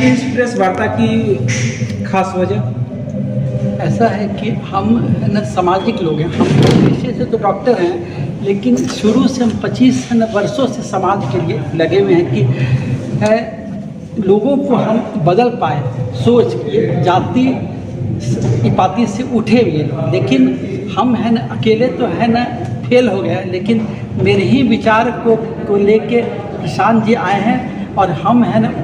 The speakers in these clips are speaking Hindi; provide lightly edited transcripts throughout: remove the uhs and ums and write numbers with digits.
इस प्रेस वार्ता की खास वजह ऐसा है कि हम न सामाजिक लोग हैं, हम पेशे से तो डॉक्टर हैं, लेकिन शुरू से हम 25 वर्षों से समाज के लिए लगे हुए हैं कि लोगों को हम बदल पाए, सोच के जाति पाति से उठे हुए। लेकिन हम है न अकेले तो है न फेल हो गए, लेकिन मेरे ही विचार को लेके प्रशांत जी आए हैं और हम है न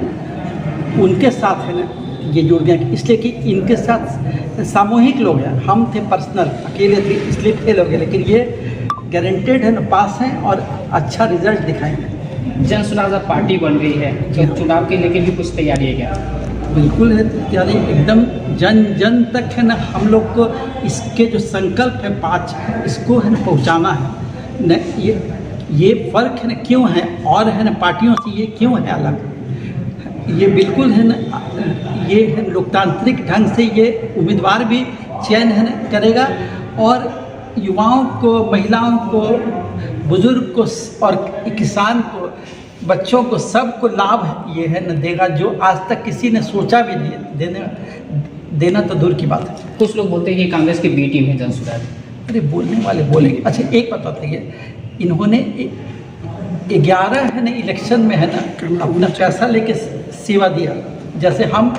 उनके साथ है ना ये जुड़ गए, इसलिए कि इनके साथ सामूहिक लोग हैं, हम थे पर्सनल, अकेले थे इसलिए फेल हो गए, लेकिन ये गारंटेड है ना पास हैं और अच्छा रिजल्ट दिखाएंगे। जन सुराज पार्टी बन गई है, तो चुनाव के लेके भी कुछ तैयारी है क्या? बिल्कुल है तैयारी, एकदम जन जन तक है ना हम लोग को इसके जो संकल्प है 5 इसको है ना पहुँचाना है न। ये फ़र्क है ना क्यों है और है ना पार्टियों से ये क्यों है अलग, ये बिल्कुल है ना ये है लोकतांत्रिक ढंग से ये उम्मीदवार भी चयन है ना करेगा और युवाओं को, महिलाओं को, बुजुर्ग को और किसान को, बच्चों को सबको लाभ ये है ना देगा, जो आज तक किसी ने सोचा भी नहीं देना तो दूर की बात है। कुछ लोग बोलते हैं कि कांग्रेस की बी टीम है जन सुराज। अरे बोलने वाले बोलेंगे। अच्छा एक बात बताइए, इन्होंने 11 है ना इलेक्शन में है ना अपना पैसा लेके सेवा दिया, जैसे हम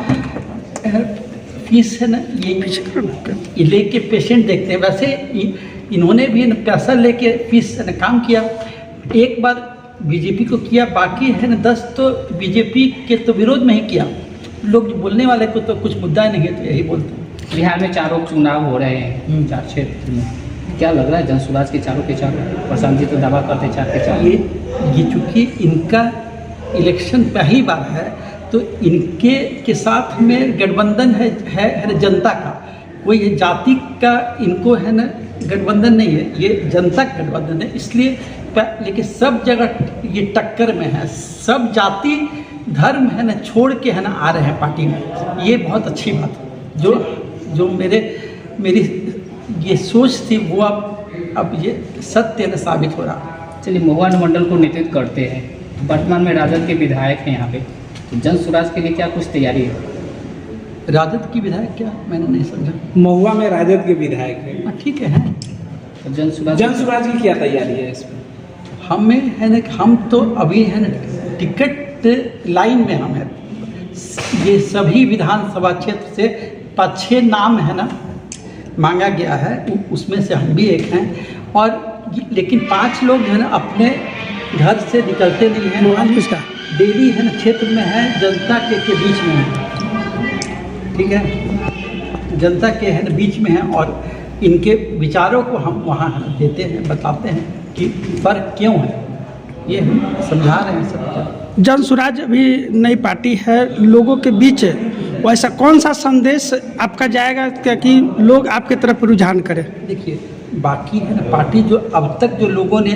फीस है ना ये लेके पेशेंट देखते हैं, वैसे इन्होंने भी ना पैसा लेके फीस है ना काम किया। एक बार बीजेपी को किया, बाकी है ना 10 तो बीजेपी के तो विरोध में ही किया। लोग बोलने वाले को तो कुछ मुद्दा नहीं है, तो यही बोलते हैं। बिहार में 4 चुनाव हो रहे हैं 4 क्षेत्र में, क्या लग रहा है जन सुराज के चारों के चारों? प्रशांत जी तो दावा करते 4 के 4। ये चूँकि इनका इलेक्शन पहली बार है तो इनके के साथ में गठबंधन है जनता का, कोई ये जाति का इनको है ना गठबंधन नहीं है, ये जनता का गठबंधन है। इसलिए लेकिन सब जगह ये टक्कर में है, सब जाति धर्म है ना छोड़ के है ना आ रहे हैं पार्टी में, ये बहुत अच्छी बात है। जो मेरी ये सोच थी वो अब ये सत्य न साबित हो रहा। चलिए, महुआ अनुमंडल को नेतृत्व करते हैं, वर्तमान में राजद के विधायक हैं यहाँ पे, तो जन सुराज के लिए क्या कुछ तैयारी है? राजद की विधायक क्या, मैंने नहीं समझा। महुआ में राजद के विधायक है, ठीक है। तो जन सुराज की क्या तैयारी है इसमें? हमें है ना हम तो अभी है ना टिकट लाइन में हम हैं, ये सभी विधानसभा क्षेत्र से 5-6 नाम है ना मांगा गया है, उसमें से हम भी एक हैं। और लेकिन 5 लोग है ना अपने घर से निकलते नहीं हैं, हम डेली है ना क्षेत्र में है, जनता के बीच में है, ठीक है, जनता के है ना बीच में है और इनके विचारों को हम वहाँ देते हैं, बताते हैं कि फ़र्क क्यों है, ये हम समझा रहे हैं सब। जन सुराज अभी नई पार्टी है, लोगों के बीच वैसा कौन सा संदेश आपका जाएगा कि लोग आपके तरफ रुझान करें? देखिए, बाकी है ना पार्टी जो अब तक जो लोगों ने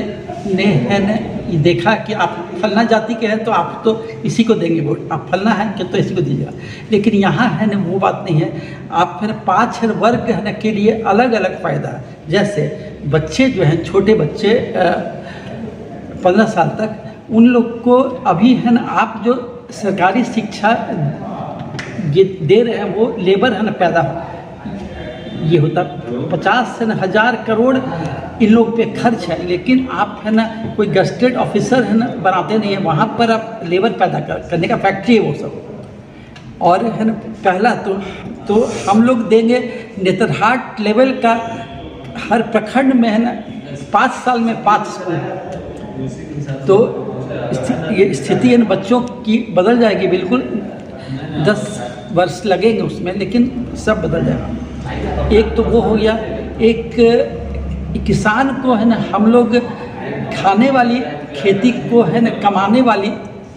है ना ये देखा कि आप फलना जाति के हैं तो आप तो इसी को देंगे वोट, आप फलना है कि तो इसी को दीजिएगा। लेकिन यहाँ है ना वो बात नहीं है, आप फिर 5 वर्ग है ना के लिए अलग अलग फ़ायदा है। जैसे बच्चे जो हैं, छोटे बच्चे 15 साल तक, उन लोग को अभी है ना आप जो सरकारी शिक्षा ये दे रहे हैं वो लेबर है ना पैदा ये होता 50,000 करोड़ इन लोग पे खर्च है, लेकिन आप है ना कोई गस्टेड ऑफिसर है ना बनाते नहीं है, वहाँ पर आप लेबर पैदा करने का फैक्ट्री है वो सब। और है ना पहला तो हम लोग देंगे नेतरहाट लेवल का, हर प्रखंड में है ना 5 साल में 5 स्कूल, तो ये स्थिति इन बच्चों की बदल जाएगी। बिल्कुल 10 वर्ष लगेंगे उसमें, लेकिन सब बदल जाएगा। एक तो वो हो गया, एक किसान को है ना हम लोग खाने वाली खेती को है ना कमाने वाली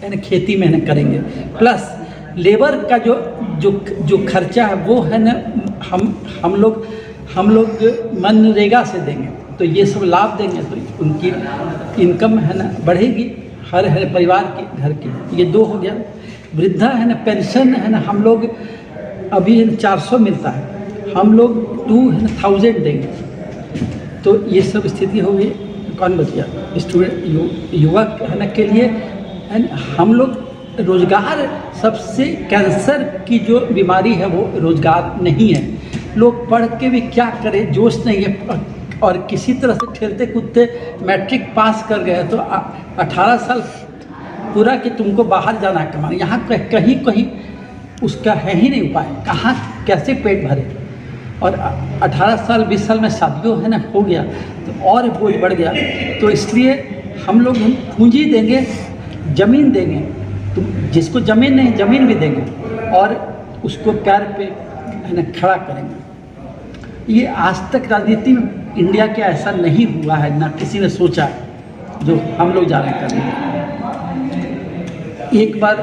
है ना खेती में है ना करेंगे, प्लस लेबर का जो खर्चा है वो है ना हम लोग मनरेगा से देंगे, तो ये सब लाभ देंगे तो उनकी इनकम है ना बढ़ेगी, हर परिवार के घर की। ये 2 हो गया। वृद्धा है ना पेंशन है ना हम लोग अभी 400 मिलता है, हम लोग 2000 देंगे, तो ये सब स्थिति हो गई। कौन बच गया? स्टूडेंट युवक है ना के लिए है ना हम लोग रोजगार सबसे कैंसर की जो बीमारी है वो रोजगार नहीं है। लोग पढ़ के भी क्या करें, जोश नहीं है, और किसी तरह से खेलते कूदते मैट्रिक पास कर गए तो 18 साल पूरा कि तुमको बाहर जाना है कमाने, यहाँ कहीं कहीं उसका है ही नहीं उपाय, कहाँ कैसे पेट भरे। और 18 साल 20 साल में शादियों है ना हो गया तो और बोझ बढ़ गया। तो इसलिए हम लोग पूंजी देंगे, ज़मीन देंगे, तुम जिसको ज़मीन नहीं ज़मीन भी देंगे और उसको पैर पे है ना खड़ा करेंगे। ये आज तक राजनीति में इंडिया के ऐसा नहीं हुआ है, ना किसी ने सोचा जो हम लोग जा रहे हैं करने। एक बार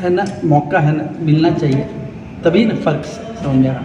है ना मौका है ना मिलना चाहिए, तभी ना फ़र्क समझ में आ रहा।